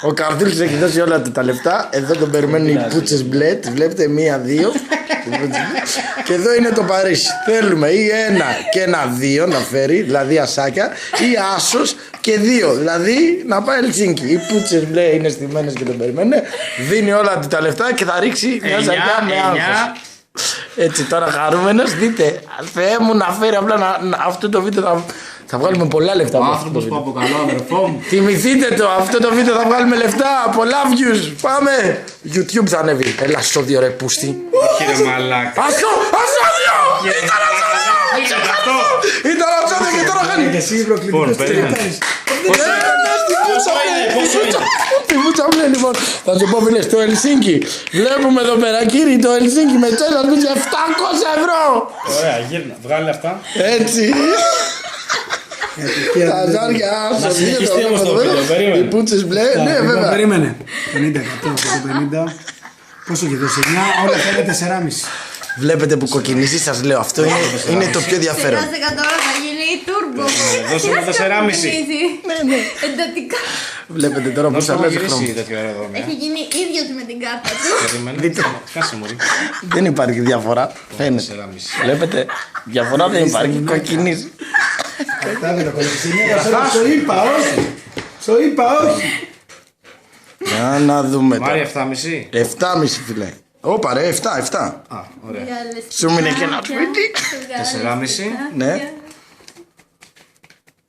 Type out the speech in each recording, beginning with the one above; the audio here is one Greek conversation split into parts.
Ο Καρδούλης έχει δώσει όλα του τα λεφτά. Εδώ τον περιμένουν οι πούτσες μπλε. Τις βλέπετε 1-2. Και εδώ είναι το Παρίσι. Θέλουμε ή 1 και 1-2 να φέρει, δηλαδή ασάκια, ή άσος και 2, δηλαδή να πάει Ελσίνκι. Οι πούτσες μπλε είναι στημένες και τον περιμένουν. Δίνει όλα του τα λεφτά και θα ρίξει μια σακιά με άγχος. Έτσι τώρα χαρούμενος, δείτε. Θεέ μου να φέρει απλά αυτό το βίντεο θα βγάλουμε πολλά λεφτά. Ο άνθρωπος που αποκαλώ αδερφό μου. Θυμηθείτε το, αυτό το βίντεο θα βγάλουμε λεφτά, πολλά views. Πάμε! YouTube θα ανέβει. Έλα σώδιο ρε πούστη. Κύριε μαλάκα. Ασώδιο! Ήταν ασώδιο και τώρα χάνει. Και εσύ προκλητικός. Πόσο είναι. Τι μούτσα μου λέει λοιπόν. Θα σου πω φίλε, στο Ελσίνκι. Βλέπουμε εδώ πέρα κύριε το Ελσίνκι με τσέλα 700 ευρώ. Ωραία, γύρνα. Βγάλε αυτά. Έτσι. Τα ζάρια Να συνεχιστεί όμως το βίντεο, οι περίμενε. πούτσες μπλε, ναι βέβαια. Περίμενε. 50, 100, 150. Πόσο και 29, όλα φαίνεται 4,5. Βλέπετε που κοκκινήσει, σας λέω, αυτό είναι το πιο ενδιαφέρον. Σε 10 τώρα θα γίνει η τούρμπο. Δώσουμε 4,5. Ναι. Εντατικά. Βλέπετε τώρα που Δώσε σας να λέω γυρίσει τέτοιο αεροδρόμιο. Έχει γίνει ίδιος με την κάρτα του. Περίμενε. Κάσε μου. Δεν υπάρχει διαφορά, φαίνεται. 4,5. Βλέπετε, διαφορά δεν υπάρχει, κοκκινίζει. Κατάλαβε το κολλησινέκα. Στο είπα, όχι. Στο είπα, όχι. Για να δούμε τώρα. Μάρια 7,5. 7,5 φίλε. Όπα ρε, 7. Α, ωραία. Σου μείνε και ένα σπίτι. 4,5. Ναι.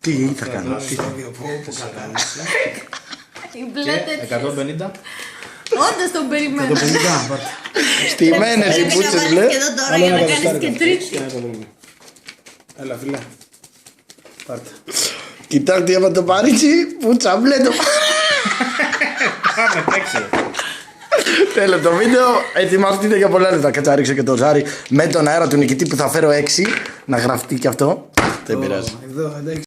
Τι θα κάνω. Οι μπλε τέτοιες. 150. Όντως τον περιμένω. Στημένες οι Πρέπει να πούτσες βάλεις μπλε. και εδώ τώρα για να κάνεις και τρίτη. Έλα, φίλε. Πάρτε. Κοιτάξτε από το Παρίσι, πούτσα μπλε το. Πάμε, παίξε. Τέλος το βίντεο, ετοιμαστείτε για πολλά λεπτά. Κάτσα ρίξω και το ζάρι με τον αέρα του νικητή που θα φέρω 6. Να γραφτεί και αυτό. Δεν πειράζει. Εδώ, εντάξει.